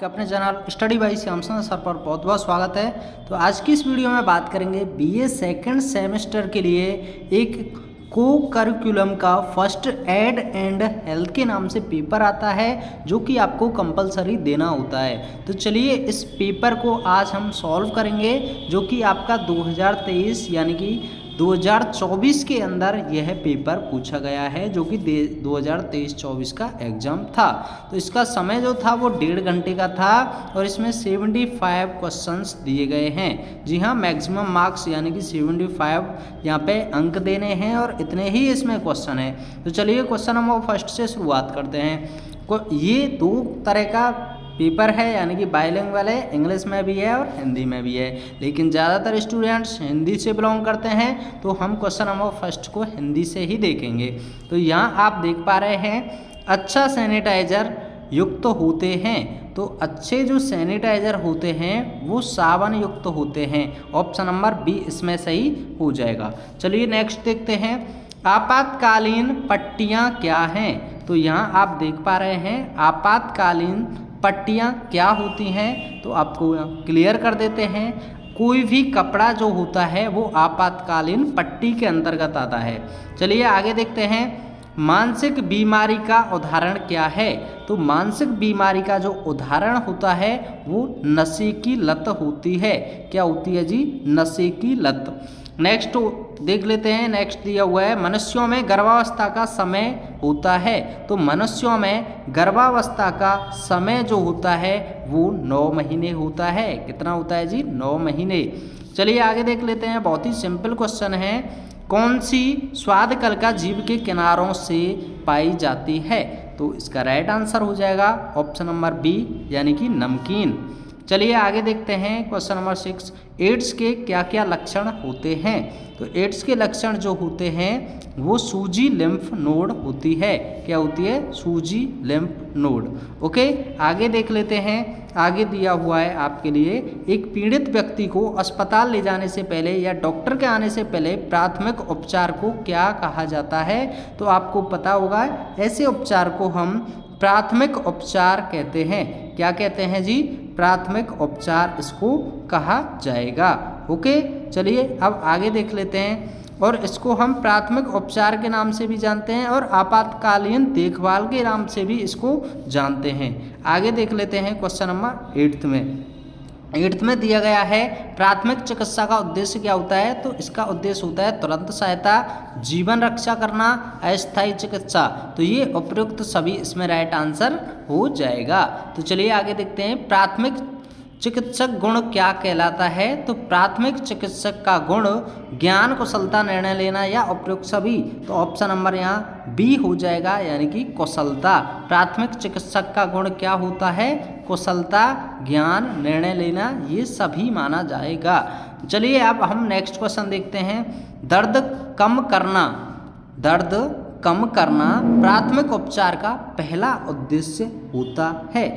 आपके अपने channel study by Shyamchandra sir पर बहुत बहुत स्वागत है। तो आज की इस वीडियो में बात करेंगे बीए सेकंड सेमेस्टर के लिए एक को करिकुलम का फर्स्ट एड एंड हेल्थ के नाम से पेपर आता है जो कि आपको कंपलसरी देना होता है। तो चलिए इस पेपर को आज हम सॉल्व करेंगे जो कि आपका 2023 यानी कि 2024 के अंदर यह पेपर पूछा गया है जो कि 2023-24 का एग्ज़ाम था। तो इसका समय जो था वो 1.5 घंटे का था और इसमें 75 क्वेश्चंस दिए गए हैं। जी हाँ, मैक्सिमम मार्क्स यानी कि 75 यहाँ पे अंक देने हैं और इतने ही इसमें क्वेश्चन है। तो चलिए क्वेश्चन हम फर्स्ट से शुरुआत करते हैं। ये 2 तरह का पेपर है यानी कि बाइलिंगुअल है, इंग्लिश में भी है और हिंदी में भी है, लेकिन ज़्यादातर स्टूडेंट्स हिंदी से बिलोंग करते हैं तो हम क्वेश्चन नंबर फर्स्ट को हिंदी से ही देखेंगे। तो यहाँ आप देख पा रहे हैं अच्छा सैनिटाइजर युक्त होते हैं। तो अच्छे जो सैनिटाइजर होते हैं वो साबुन युक्त होते हैं। ऑप्शन नंबर बी इसमें सही हो जाएगा। चलिए नेक्स्ट देखते हैं, आपातकालीन पट्टियाँ क्या हैं। तो यहाँ आप देख पा रहे हैं आपातकालीन पट्टियाँ क्या होती हैं, तो आपको क्लियर कर देते हैं। कोई भी कपड़ा जो होता है वो आपातकालीन पट्टी के अंतर्गत आता है। चलिए आगे देखते हैं, मानसिक बीमारी का उदाहरण क्या है। तो मानसिक बीमारी का जो उदाहरण होता है वो नशे की लत होती है। क्या होती है जी? नशे की लत। नेक्स्ट देख लेते हैं, नेक्स्ट दिया हुआ है मनुष्यों में गर्भावस्था का समय होता है। तो मनुष्यों में गर्भावस्था का समय जो होता है वो 9 महीने होता है। कितना होता है जी? 9 महीने। चलिए आगे देख लेते हैं, बहुत ही सिंपल क्वेश्चन है, कौन सी स्वाद कलिका जीभ के किनारों से पाई जाती है। तो इसका राइट आंसर हो जाएगा ऑप्शन नंबर बी यानी कि नमकीन। चलिए आगे देखते हैं क्वेश्चन नंबर 6, एड्स के क्या क्या लक्षण होते हैं। तो एड्स के लक्षण जो होते हैं वो सूजी लिम्फ नोड होती है। क्या होती है? सूजी लिम्फ नोड। ओके, आगे देख लेते हैं, आगे दिया हुआ है आपके लिए, एक पीड़ित व्यक्ति को अस्पताल ले जाने से पहले या डॉक्टर के आने से पहले प्राथमिक उपचार को क्या कहा जाता है। तो आपको पता होगा ऐसे उपचार को हम प्राथमिक उपचार कहते हैं। क्या कहते हैं जी? प्राथमिक उपचार इसको कहा जाएगा। ओके, चलिए अब आगे देख लेते हैं, और इसको हम प्राथमिक उपचार के नाम से भी जानते हैं और आपातकालीन देखभाल के नाम से भी इसको जानते हैं। आगे देख लेते हैं क्वेश्चन नंबर 8 में दिया गया है प्राथमिक चिकित्सा का उद्देश्य क्या होता है। तो इसका उद्देश्य होता है तुरंत सहायता, जीवन रक्षा करना, अस्थायी चिकित्सा। तो ये उपयुक्त सभी इसमें राइट आंसर हो जाएगा। तो चलिए आगे देखते हैं, प्राथमिक चिकित्सक गुण क्या कहलाता है। तो प्राथमिक चिकित्सक का गुण ज्ञान, कुशलता, निर्णय लेना या उपयुक्त सभी। तो ऑप्शन नंबर यहाँ बी हो जाएगा यानी कि कुशलता। प्राथमिक चिकित्सक का गुण क्या होता है? कुशलता, ज्ञान, निर्णय लेना, ये सभी माना जाएगा। चलिए अब हम नेक्स्ट क्वेश्चन देखते हैं, दर्द कम करना प्राथमिक उपचार का पहला उद्देश्य होता है।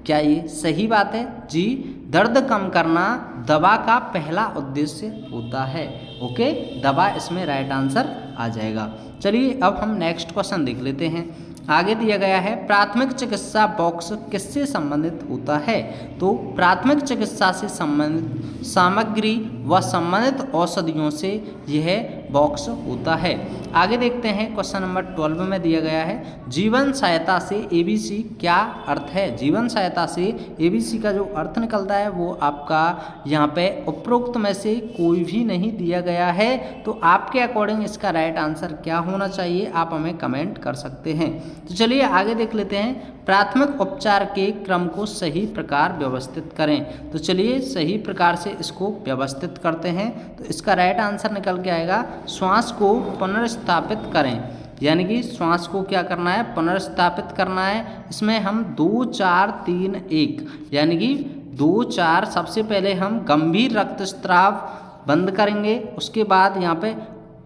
क्या ये सही बात है जी? दर्द कम करना दवा का पहला उद्देश्य होता है। ओके, दवा इसमें राइट आंसर आ जाएगा। चलिए अब हम नेक्स्ट क्वेश्चन देख लेते हैं, आगे दिया गया है, प्राथमिक चिकित्सा बॉक्स किससे संबंधित होता है। तो प्राथमिक चिकित्सा से संबंधित सामग्री व संबंधित औषधियों से यह बॉक्स होता है। आगे देखते हैं क्वेश्चन नंबर 12 में दिया गया है, जीवन सहायता से एबीसी क्या अर्थ है। जीवन सहायता से एबीसी का जो अर्थ निकलता है वो आपका यहाँ पे उपरोक्त में से कोई भी नहीं दिया गया है। तो आपके अकॉर्डिंग इसका राइट आंसर क्या होना चाहिए, आप हमें कमेंट कर सकते हैं। तो चलिए आगे देख लेते हैं, प्राथमिक उपचार के क्रम को सही प्रकार व्यवस्थित करें। तो चलिए सही प्रकार से इसको व्यवस्थित करते हैं। तो इसका राइट आंसर निकल के आएगा, श्वास को पुनर्स्थापित करें। यानी कि श्वास को क्या करना है? पुनर्स्थापित करना है। इसमें हम 2 4 3 1 यानी कि 2 4 सबसे पहले हम गंभीर रक्तस्राव बंद करेंगे, उसके बाद यहाँ पे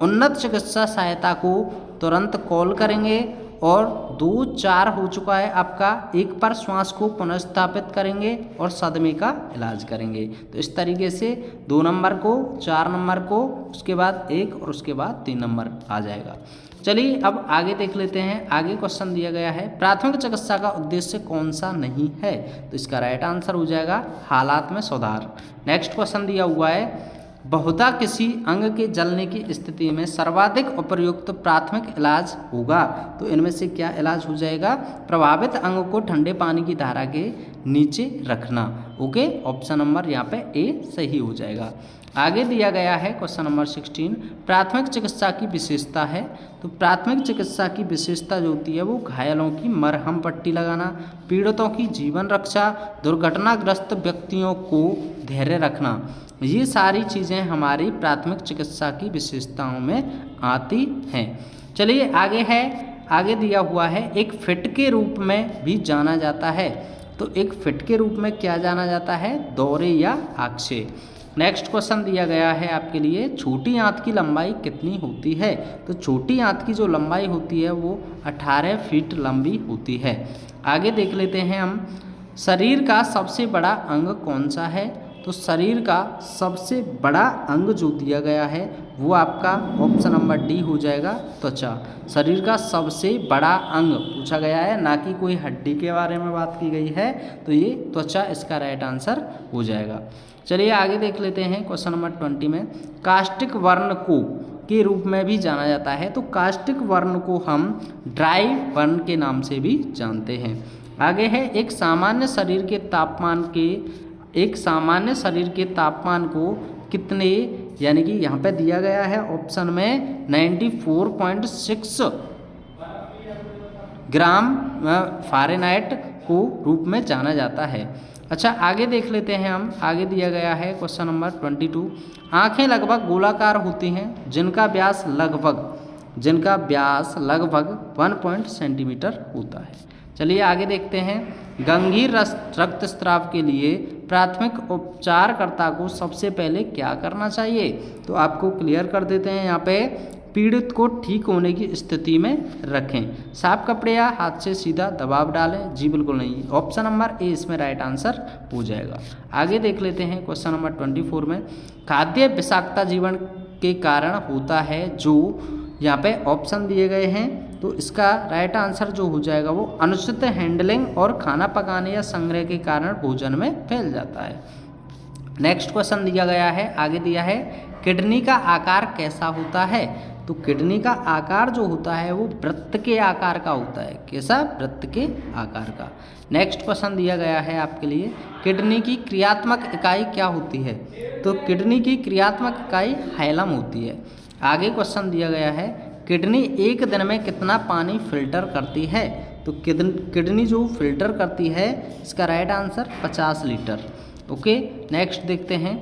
उन्नत चिकित्सा सहायता को तुरंत कॉल करेंगे, और 2 4 हो चुका है आपका, 1 पर श्वास को पुनर्स्थापित करेंगे और सदमे का इलाज करेंगे। तो इस तरीके से 2 नंबर को, 4 नंबर को, उसके बाद 1 और उसके बाद 3 नंबर आ जाएगा। चलिए अब आगे देख लेते हैं। आगे क्वेश्चन दिया गया है प्राथमिक चिकित्सा का उद्देश्य कौन सा नहीं है? तो इसका राइट आंसर हो जाएगा हालात में सुधार। नेक्स्ट क्वेश्चन दिया हुआ है बहुधा किसी अंग के जलने की स्थिति में सर्वाधिक उपयुक्त प्राथमिक इलाज होगा। तो इनमें से क्या इलाज हो जाएगा? प्रभावित अंग को ठंडे पानी की धारा के नीचे रखना। ओके, ऑप्शन नंबर यहाँ पे ए सही हो जाएगा। आगे दिया गया है क्वेश्चन नंबर 16 प्राथमिक चिकित्सा की विशेषता है। तो प्राथमिक चिकित्सा की विशेषता जो होती है वो घायलों की मरहम पट्टी लगाना, पीड़ितों की जीवन रक्षा, दुर्घटनाग्रस्त व्यक्तियों को धैर्य रखना, ये सारी चीज़ें हमारी प्राथमिक चिकित्सा की विशेषताओं में आती हैं। चलिए आगे है, आगे दिया हुआ है एक फिट के रूप में भी जाना जाता है। तो एक फिट के रूप में क्या जाना जाता है? दौरे या आक्षेप। नेक्स्ट क्वेश्चन दिया गया है आपके लिए छोटी आंत की लंबाई कितनी होती है? तो छोटी आंत की जो लंबाई होती है वो 18 फीट लंबी होती है। आगे देख लेते हैं हम शरीर का सबसे बड़ा अंग कौन सा है? तो शरीर का सबसे बड़ा अंग जो दिया गया है वो आपका ऑप्शन नंबर डी हो जाएगा त्वचा। शरीर का सबसे बड़ा अंग पूछा गया है, ना कि कोई हड्डी के बारे में बात की गई है। तो ये त्वचा इसका राइट आंसर हो जाएगा। चलिए आगे देख लेते हैं क्वेश्चन नंबर 20 में कास्टिक वर्ण को के रूप में भी जाना जाता है। तो कास्टिक वर्ण को हम ड्राई वर्ण के नाम से भी जानते हैं। आगे है एक सामान्य शरीर के तापमान को कितने, यानी कि यहाँ पे दिया गया है ऑप्शन में 94.6 ग्राम फ़ारेनहाइट को रूप में जाना जाता है। अच्छा आगे देख लेते हैं हम। आगे दिया गया है क्वेश्चन नंबर 22 आँखें लगभग गोलाकार होती हैं जिनका व्यास लगभग 1 सेंटीमीटर होता है। चलिए आगे देखते हैं गंभीर रक्तस्राव के लिए प्राथमिक उपचारकर्ता को सबसे पहले क्या करना चाहिए? तो आपको क्लियर कर देते हैं यहाँ पे पीड़ित को ठीक होने की स्थिति में रखें। साफ कपड़े या हाथ से सीधा दबाव डालें? जी बिल्कुल नहीं, ऑप्शन नंबर ए इसमें राइट आंसर हो जाएगा। आगे देख लेते हैं क्वेश्चन नंबर 24 में खाद्य विषाक्तता जीवन के कारण होता है जो यहाँ पे ऑप्शन दिए गए हैं। तो इसका राइट आंसर जो हो जाएगा वो अनुचित हैंडलिंग और खाना पकाने या संग्रह के कारण भोजन में फैल जाता है। नेक्स्ट क्वेश्चन दिया गया है, आगे दिया है किडनी का आकार कैसा होता है? तो किडनी का आकार जो होता है वो वृत्त के आकार का होता है। कैसा? वृत्त के आकार का। नेक्स्ट क्वेश्चन दिया गया है आपके लिए किडनी की क्रियात्मक इकाई क्या होती है? तो किडनी की क्रियात्मक इकाई हाइलम होती है। आगे क्वेश्चन दिया गया है किडनी एक दिन में कितना पानी फिल्टर करती है? तो किडनी जो फिल्टर करती है इसका right answer 50 litre. Okay, next देखते हैं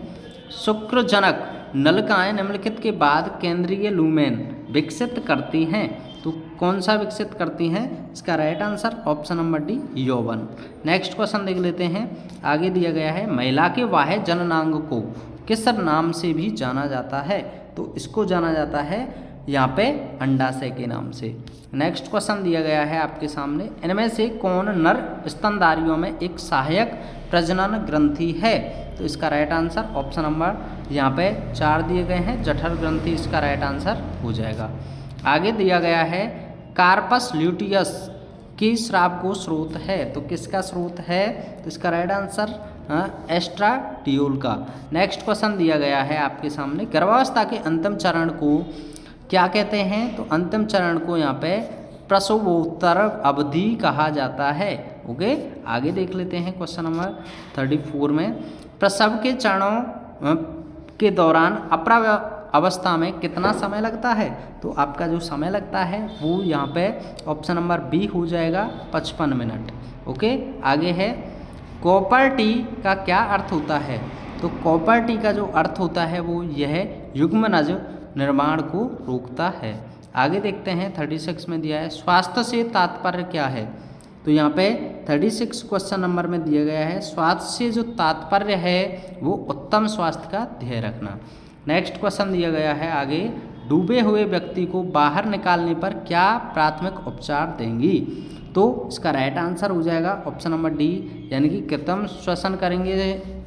शुक्रजनक नलिकाएं निम्नलिखित के बाद केंद्रीय लूमेन विकसित करती हैं। तो कौन सा विकसित करती हैं? इसका right answer option number D यौवन। नेक्स्ट क्वेश्चन देख लेते हैं। आगे दिया गया है महिला के बाह्य जननांग को किस नाम से भी जाना जाता है? तो इसको जाना जाता है यहाँ पे अंडाशय के नाम से। नेक्स्ट क्वेश्चन दिया गया है आपके सामने इनमें से कौन नर स्तनधारियों में एक सहायक प्रजनन ग्रंथि है? तो इसका राइट आंसर ऑप्शन नंबर यहाँ पे 4 दिए गए हैं जठर ग्रंथि इसका राइट आंसर हो जाएगा। आगे दिया गया है कार्पस ल्यूटियस की स्राव को स्रोत है। तो किसका स्रोत है? तो इसका राइट आंसर एस्ट्राडियोल का। नेक्स्ट क्वेश्चन दिया गया है आपके सामने गर्भावस्था के अंतिम चरण को क्या कहते हैं? तो अंतिम चरण को यहाँ पे प्रसवोत्तर अवधि कहा जाता है। ओके, आगे देख लेते हैं क्वेश्चन नंबर 34 में प्रसव के चरणों के दौरान अप्राप्य अवस्था में कितना समय लगता है? तो आपका जो समय लगता है वो यहाँ पे ऑप्शन नंबर बी हो जाएगा 55 मिनट। ओके, आगे है कॉपर टी का क्या अर्थ होता है? तो कॉपर टी का जो अर्थ होता है वो यह युग्मनज निर्माण को रोकता है। आगे देखते हैं 36 में दिया है स्वास्थ्य से तात्पर्य क्या है? तो यहाँ पे 36 क्वेश्चन नंबर में दिया गया है स्वास्थ्य से जो तात्पर्य है वो उत्तम स्वास्थ्य का ध्येय रखना। नेक्स्ट क्वेश्चन दिया गया है आगे डूबे हुए व्यक्ति को बाहर निकालने पर क्या प्राथमिक उपचार देंगी? तो इसका राइट आंसर हो जाएगा ऑप्शन नंबर डी, यानी कि कृत्रिम श्वसन करेंगे,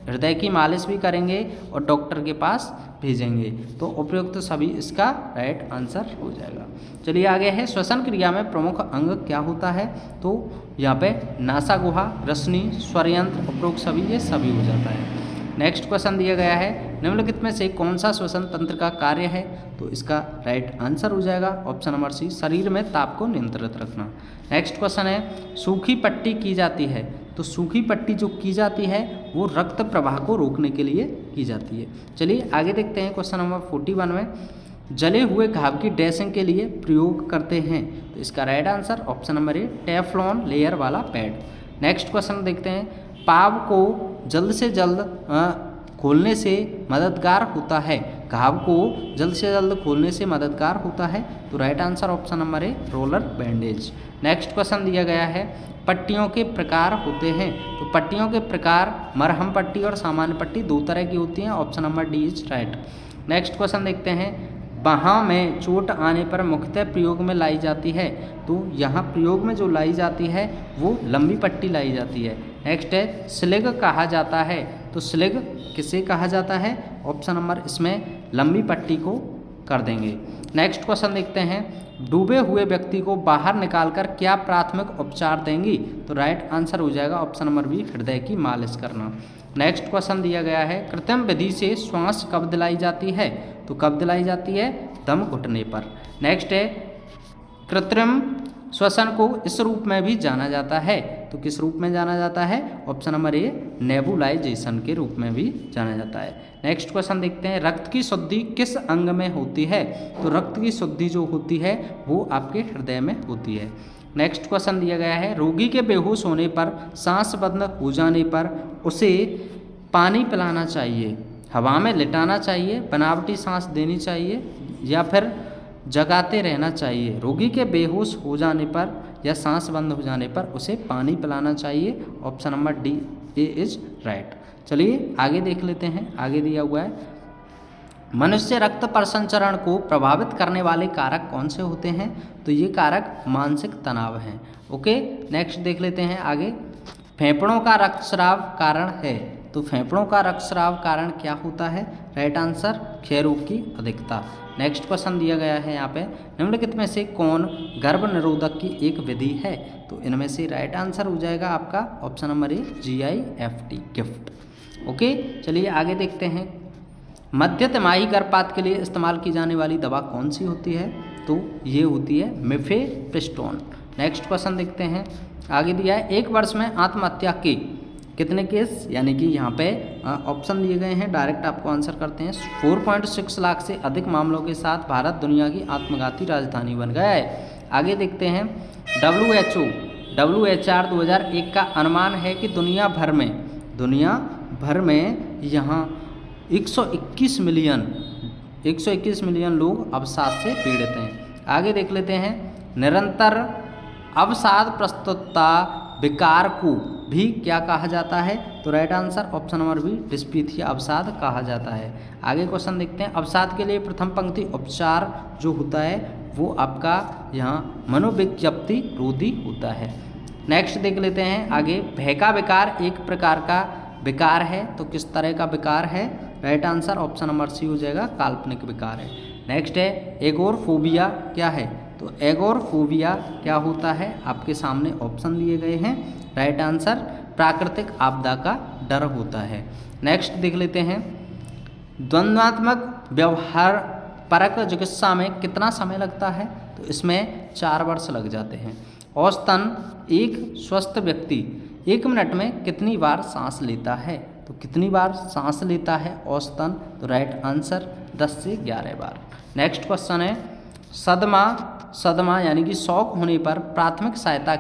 हृदय की मालिश भी करेंगे और डॉक्टर के पास भेजेंगे। तो उपयुक्त तो सभी इसका राइट आंसर हो जाएगा। चलिए आगे है, श्वसन क्रिया में प्रमुख अंग क्या होता है? तो यहाँ पे नासा गुहा, रसनी, स्वरयंत्र, उपरोक्त सभी, ये सभी हो जाता है। नेक्स्ट क्वेश्चन दिया गया है, निम्नलिखित में से कौन सा श्वसन तंत्र का कार्य है? तो इसका राइट आंसर हो जाएगा ऑप्शन नंबर सी, शरीर में ताप को नियंत्रित रखना। नेक्स्ट क्वेश्चन है, सूखी पट्टी की जाती है। तो सूखी पट्टी जो की जाती है वो रक्त प्रवाह को रोकने के लिए की जाती है। चलिए आगे देखते हैं, क्वेश्चन नंबर 41 में जले हुए घाव की ड्रेसिंग के लिए प्रयोग करते हैं। तो इसका right answer option number A, Teflon layer वाला पैड। नेक्स्ट क्वेश्चन देखते हैं, पाव को जल्द से जल्द खोलने से मददगार होता है। घाव को जल्द से जल्द खोलने से मददगार होता है। तो right answer option number A, roller bandage. Next question दिया गया है, पट्टियों के प्रकार होते हैं। तो पट्टियों के प्रकार मरहम पट्टी और सामान्य पट्टी दो तरह की होती हैं। Option number D is right. Next question देखते हैं, बाहाँ में चोट आने पर मुख्यतः प्रयोग में लाई जाती है। तो यहाँ प्रयोग में जो लाई जाती है वो लंबी पट्टी लाई जाती है। नेक्स्ट है, स्लिग कहा जाता है। तो स्लिग किसे कहा जाता है? ऑप्शन नंबर इसमें लंबी पट्टी को कर देंगे। नेक्स्ट क्वेश्चन देखते हैं, डूबे हुए व्यक्ति को बाहर निकालकर क्या प्राथमिक उपचार देंगी? तो राइट आंसर हो जाएगा ऑप्शन नंबर बी, हृदय की मालिश करना। नेक्स्ट क्वेश्चन दिया गया है, कृत्रिम विधि से श्वास कब दिलाई जाती है? तो कब दिलाई जाती है? दम घुटने पर। नेक्स्ट है, कृत्रिम श्वसन को इस रूप में भी जाना जाता है। तो किस रूप में जाना जाता है? ऑप्शन नंबर ए, नेबुलाइजेशन के रूप में भी जाना जाता है। नेक्स्ट क्वेश्चन देखते हैं, रक्त की शुद्धि किस अंग में होती है? तो रक्त की शुद्धि जो होती है वो आपके हृदय में होती है। नेक्स्ट क्वेश्चन दिया गया है, रोगी के बेहोश होने पर, सांस बंद हो जाने पर उसे पानी पिलाना चाहिए, हवा में लिटाना चाहिए, बनावटी सांस देनी चाहिए या फिर जगाते रहना चाहिए? रोगी के बेहोश हो जाने पर या सांस बंद हो जाने पर उसे पानी पिलाना चाहिए। Option number D A is right. चलिए आगे देख लेते हैं, आगे दिया हुआ है, मनुष्य रक्त परिसंचरण को प्रभावित करने वाले कारक कौन से होते हैं? तो ये कारक मानसिक तनाव हैं। ओके, नेक्स्ट देख लेते हैं आगे, फेफड़ों का रक्तस्राव कारण है। तो फेफड़ों का रक्तस्राव कारण क्या होता है? राइट आंसर, क्षय रोग की अधिकता। नेक्स्ट क्वेश्चन दिया गया है यहाँ पे, निम्नलिखित में से कौन गर्भ निरोधक की एक विधि है? तो इनमें से राइट आंसर हो जाएगा आपका option number A, GIFT, gift. Okay, चलिए आगे देखते हैं, मध्य तिमाही गर्भपात के लिए इस्तेमाल की जाने वाली दवा कौन सी होती है? तो ये होती है मिफेप्रिस्टोन। नेक्स्ट क्वेश्चन देखते हैं, आगे दिया है, एक वर्ष में आत्महत्या के कितने केस, यानी कि यहाँ पे ऑप्शन दिए गए हैं, डायरेक्ट आपको आंसर करते हैं। 4.6 लाख से अधिक मामलों के साथ भारत दुनिया की आत्मघाती राजधानी बन गया है। आगे देखते हैं, WHR 2001 का अनुमान है कि दुनिया भर में यहाँ 121 मिलियन लोग अवसाद से पीड़ित हैं। आगे देख लेते हैं, निरंतर अवसाद प्रस्तुतता विकार को भी क्या कहा जाता है? तो right answer option number B, dysthymia अवसाद कहा जाता है। आगे क्वेश्चन देखते हैं, अवसाद के लिए प्रथम पंक्ति उपचार जो होता है वो आपका यहाँ मनोविज्ञप्ति रोधी होता है। नेक्स्ट देख लेते हैं आगे, भय का विकार एक प्रकार का विकार है। तो किस तरह का विकार है? Right answer option number C हो जाएगा, काल्पनिक विकार है। नेक्स्ट है, एगोरफोबिया क्या है? तो एगोरफोबिया क्या होता है? आपके सामने ऑप्शन दिए गए हैं। राइट आंसर, प्राकृतिक आपदा का डर होता है। नेक्स्ट देख लेते हैं, द्वंद्वात्मक व्यवहार परक चिकित्सा में कितना समय लगता है? तो इसमें 4 वर्ष लग जाते हैं। औसतन एक स्वस्थ व्यक्ति 1 मिनट में कितनी बार सांस लेता है? तो कितनी बार सांस लेता है औसतन? तो राइट आंसर 10 से 11 बार। नेक्स्ट क्वेश्चन है, सदमा यानी कि शॉक होने पर प्राथमिक सहायता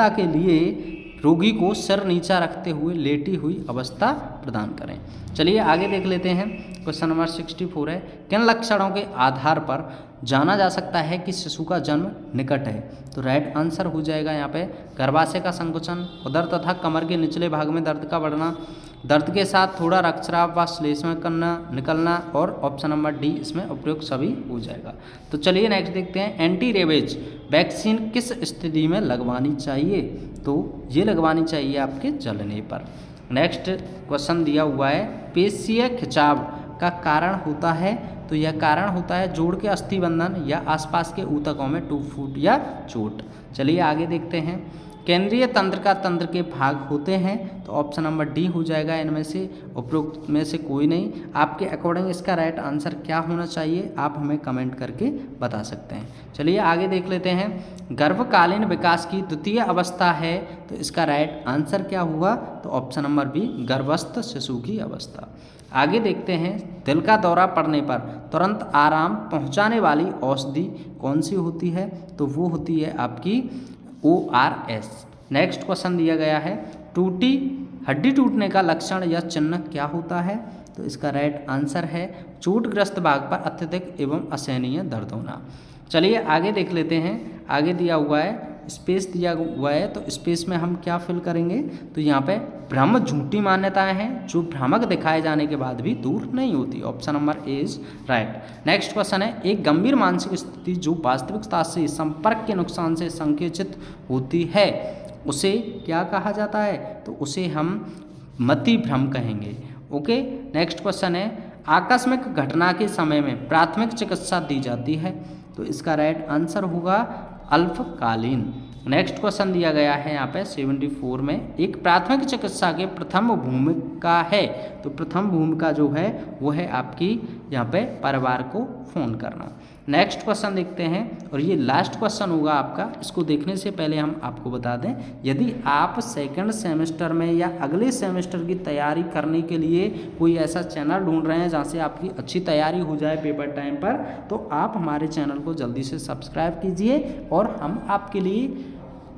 के लिए रोगी को सिर नीचा रखते हुए लेटी हुई अवस्था प्रदान करें। चलिए आगे देख लेते हैं, क्वेश्चन नंबर 64 है, किन लक्षणों के आधार पर जाना जा सकता है कि शिशु का जन्म निकट है। तो राइट आंसर हो जाएगा यहाँ पे गर्भाशय का संकुचन, उदर तथा कमर के निचले भाग में दर्द का बढ़ना, दर्द के साथ थोड़ा रक्तस्राव व श्लेष्म करना निकलना, और ऑप्शन नंबर डी इसमें उपयुक्त सभी हो जाएगा। तो चलिए नेक्स्ट देखते हैं, एंटी रेबीज वैक्सीन किस स्थिति में लगवानी चाहिए? तो ये लगवानी चाहिए आपके जलने पर। नेक्स्ट क्वेश्चन दिया हुआ है, पेशीय खिंचाव का कारण होता है? तो यह कारण होता है जोड़ के अस्थिबंधन या आसपास के ऊतकों में टूट-फूट या चोट। चलिए आगे देखते हैं, केंद्रीय तंत्र का तंत्र के भाग होते हैं? तो ऑप्शन नंबर डी हो जाएगा इनमें से उपरोक्त में से कोई नहीं। आपके अकॉर्डिंग इसका राइट आंसर क्या होना चाहिए, आप हमें कमेंट करके बता सकते हैं। चलिए आगे देख लेते हैं, गर्भकालीन विकास की द्वितीय अवस्था है, तो इसका राइट आंसर क्या हुआ? तो ऑप्शन नंबर बी गर्भस्थ शिशु की अवस्था। आगे देखते हैं, दिल का दौरा पड़ने पर तुरंत आराम पहुंचाने वाली औषधि कौन सी होती है? तो वो होती है आपकी ORS। नेक्स्ट क्वेश्चन दिया गया है, टूटी हड्डी टूटने का लक्षण या चिन्ह क्या होता है? तो इसका राइट आंसर है चोटग्रस्त भाग पर अत्यधिक एवं असहनीय दर्द होना। चलिए आगे देख लेते हैं, आगे दिया हुआ है स्पेस दिया हुआ है, तो स्पेस में हम क्या फिल करेंगे? तो यहाँ पे भ्रम झूठी मान्यताएं हैं जो भ्रामक दिखाए जाने के बाद भी दूर नहीं होती। Option number A is right. Next question है, एक गंभीर मानसिक स्थिति जो वास्तविकता से संपर्क के नुकसान से संकेतित होती है उसे क्या कहा जाता है? तो उसे हम मति भ्रम कहेंगे। ओके। नेक्स्ट क्वेश्चन है, आकस्मिक घटना के समय में प्राथमिक चिकित्सा दी जाती है? तो इसका राइट आंसर होगा अल्पकालीन। नेक्स्ट क्वेश्चन दिया गया है यहाँ पे 74 में, एक प्राथमिक चिकित्सा के प्रथम भूमिका है? तो प्रथम भूमिका जो है वो है आपकी यहाँ पे परिवार को फोन करना। नेक्स्ट क्वेश्चन देखते हैं, और ये लास्ट क्वेश्चन होगा आपका। इसको देखने से पहले हम आपको बता दें, यदि आप सेकंड सेमेस्टर में या अगले सेमेस्टर की तैयारी करने के लिए कोई ऐसा चैनल ढूंढ रहे हैं जहाँ से आपकी अच्छी तैयारी हो जाए पेपर टाइम पर, तो आप हमारे चैनल को जल्दी से सब्सक्राइब कीजिए, और हम आपके लिए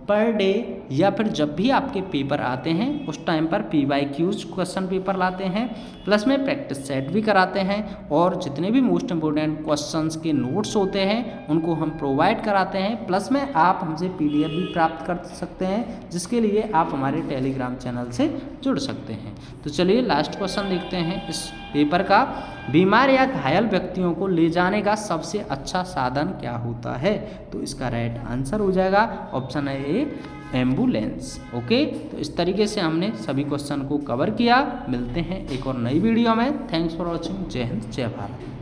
पर डे या फिर जब भी आपके पेपर आते हैं उस टाइम पर PYQs क्वेश्चन पेपर लाते हैं, प्लस में प्रैक्टिस सेट भी कराते हैं, और जितने भी मोस्ट इम्पोर्टेंट क्वेश्चंस के नोट्स होते हैं उनको हम प्रोवाइड कराते हैं। प्लस में आप हमसे PDF भी प्राप्त कर सकते हैं, जिसके लिए आप हमारे टेलीग्राम चैनल से जुड़ सकते हैं। तो चलिए लास्ट क्वेश्चन देखते हैं इस पेपर का, बीमार या घायल व्यक्तियों को ले जाने का सबसे अच्छा साधन क्या होता है? तो इसका राइट आंसर हो जाएगा ऑप्शन है एम्बुलेंस। ओके। तो इस तरीके से हमने सभी क्वेश्चन को कवर किया। मिलते हैं एक और नई वीडियो में। Thanks for watching. जय हिंद, जय भारत।